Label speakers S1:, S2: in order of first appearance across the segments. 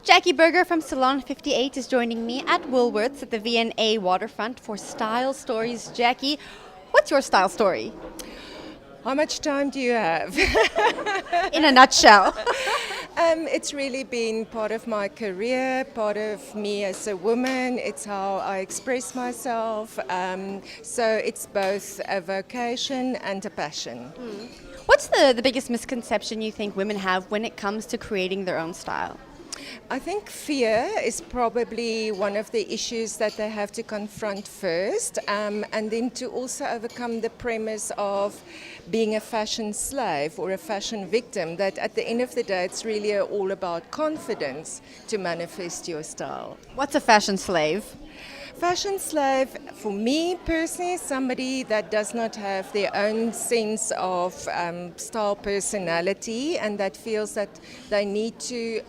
S1: Jackie Berger from Salon 58 is joining me at Woolworths at the V&A waterfront for Style Stories. Jackie, what's your style story?
S2: How much time do you have?
S1: In a nutshell.
S2: It's really been part of my career, part of me as a woman. It's how I express myself. So it's both a vocation and a passion.
S1: What's the biggest misconception you think women have when it comes to creating their own style?
S2: I think fear is probably one of the issues that they have to confront first, and then to also overcome the premise of being a fashion slave or a fashion victim, that at the end of the day it's really all about confidence to manifest your style.
S1: What's a fashion slave?
S2: Fashion slave, for me personally, is somebody that does not have their own sense of style personality and that feels that they need to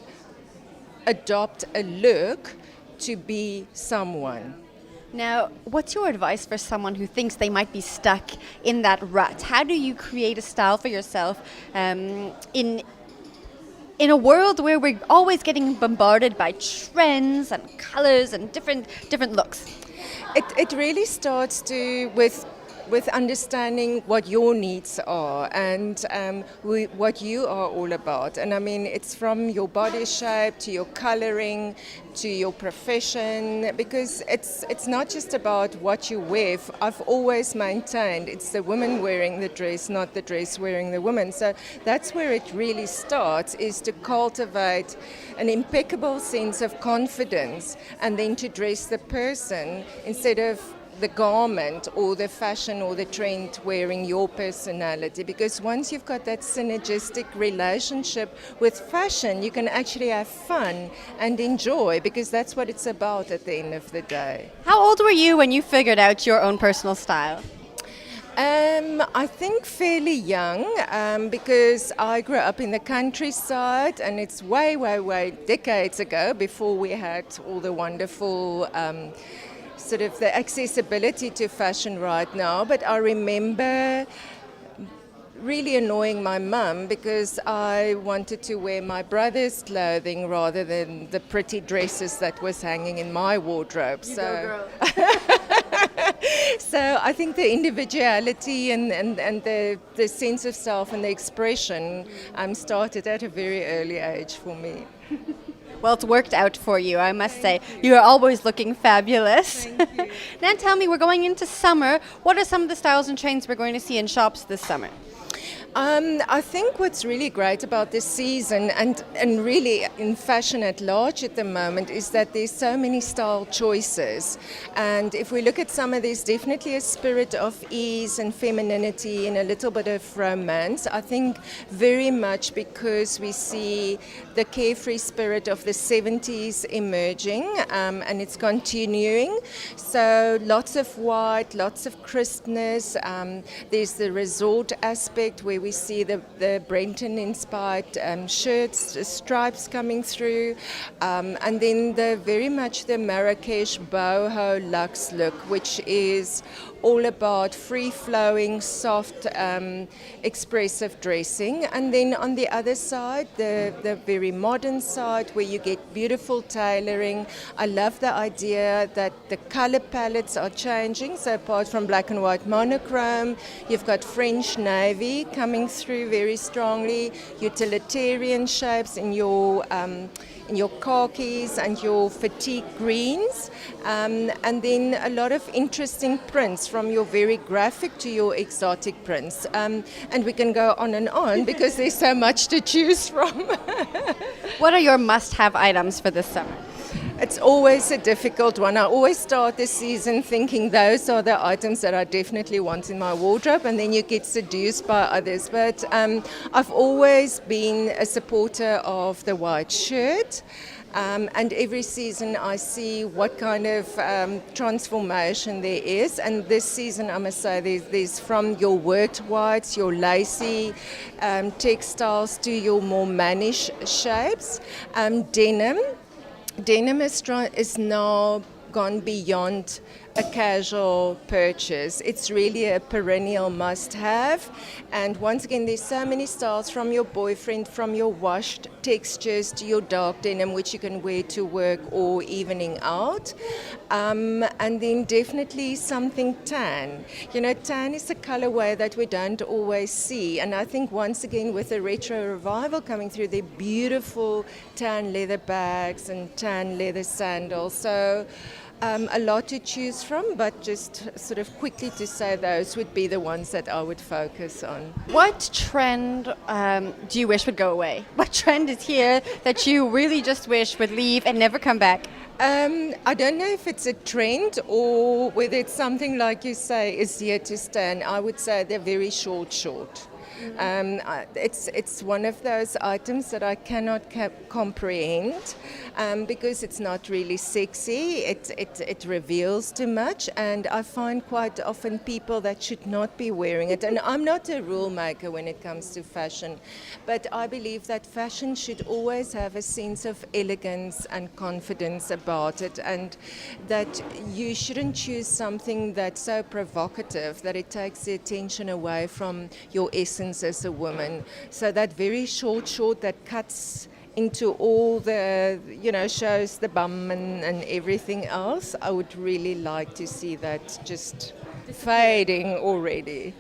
S2: adopt a look to be someone.
S1: Now, what's your advice for someone who thinks they might be stuck in that rut? How do you create a style for yourself in a world where we're always getting bombarded by trends and colors and different looks?
S2: It really starts with understanding what your needs are and what you are all about. And I mean, it's from your body shape to your coloring to your profession, because it's not just about what you wear. I've always maintained it's the woman wearing the dress, not the dress wearing the woman. So that's where it really starts, is to cultivate an impeccable sense of confidence and then to dress the person instead of the garment or the fashion or the trend wearing your personality. Because once you've got that synergistic relationship with fashion, you can actually have fun and enjoy, because that's what it's about at the end of the day.
S1: How old were you when you figured out your own personal style?
S2: I think fairly young, because I grew up in the countryside, and it's way decades ago, before we had all the wonderful sort of the accessibility to fashion right now. But I remember really annoying my mum because I wanted to wear my brother's clothing rather than the pretty dresses that was hanging in my wardrobe. So I think the individuality and the sense of self and the expression started at a very early age for me.
S1: Well, it's worked out for you, I must say. You're always looking fabulous.
S2: Thank you.
S1: Now tell me, we're going into summer. What are some of the styles and trends we're going to see in shops this summer?
S2: I think what's really great about this season and really in fashion at large at the moment is that there's so many style choices. And if we look at some of these, definitely a spirit of ease and femininity and a little bit of romance. I think very much because we see the carefree spirit of the 70s emerging, and it's continuing. So lots of white, lots of crispness. There's the resort aspect where we see the Brenton-inspired shirts, stripes coming through, and then very much the Marrakesh boho luxe look, which is all about free-flowing, soft, expressive dressing. And then on the other side, the very modern side, where you get beautiful tailoring. I love the idea that the color palettes are changing. So apart from black and white monochrome, you've got French navy coming through very strongly, utilitarian shapes in your khakis and your fatigue greens, and then a lot of interesting prints, from your very graphic to your exotic prints. And we can go on and on because there's so much to choose from.
S1: What are your must-have items for this summer?
S2: It's always a difficult one. I always start the season thinking those are the items that I definitely want in my wardrobe, and then you get seduced by others. But I've always been a supporter of the white shirt. And every season I see what kind of transformation there is. And this season, I must say, there's from your worked whites, your lacy textiles, to your more mannish shapes. Denim is now gone beyond a casual purchase. It's really a perennial must-have. And once again, there's so many styles, from your boyfriend, from your washed textures to your dark denim, which you can wear to work or evening out. And then definitely something tan. You know, tan is a colorway that we don't always see. And I think once again, with the retro revival coming through, the beautiful tan leather bags and tan leather sandals. So a lot to choose from, but just sort of quickly to say those would be the ones that I would focus on.
S1: What trend do you wish would go away? What trend is here that you really just wish would leave and never come back?
S2: I don't know if it's a trend or whether it's something like you say is here to stay. And I would say they're very short. It's one of those items that I cannot comprehend because it's not really sexy. It reveals too much, and I find quite often people that should not be wearing it. And I'm not a rule maker when it comes to fashion, but I believe that fashion should always have a sense of elegance and confidence about it, and that you shouldn't choose something that's so provocative that it takes the attention away from your essence as a woman. So that very short that cuts into all the, shows the bum and everything else, I would really like to see that just fading already.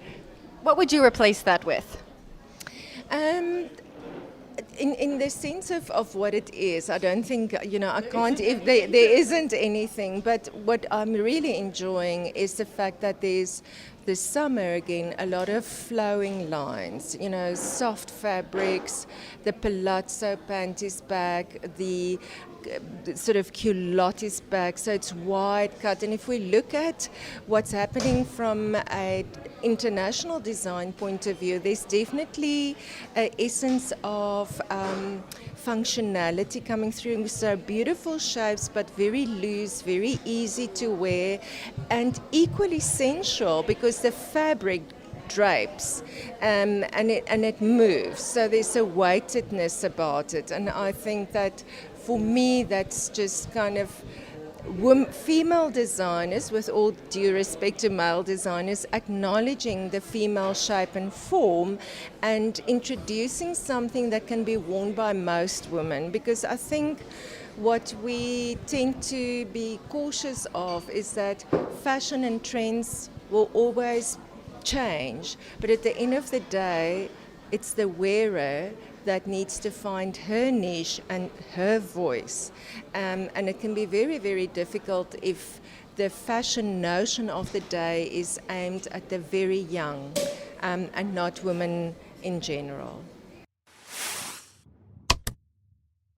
S1: What would you replace that with?
S2: In the sense of what it is, I don't think, I can't, if there isn't anything, but what I'm really enjoying is the fact that there's this summer again a lot of flowing lines, soft fabrics, the palazzo panties bag, the sort of culottes bag, so it's wide cut. And if we look at what's happening from an international design point of view, there's definitely an essence of functionality coming through. So beautiful shapes, but very loose, very easy to wear, and equally sensual because the fabric drapes and it moves. So there's a weightedness about it, and I think that for me that's just kind of female designers, with all due respect to male designers, acknowledging the female shape and form and introducing something that can be worn by most women, because I think what we tend to be cautious of is that fashion and trends will always change, but at the end of the day it's the wearer that needs to find her niche and her voice, and it can be very, very difficult if the fashion notion of the day is aimed at the very young and not women in general.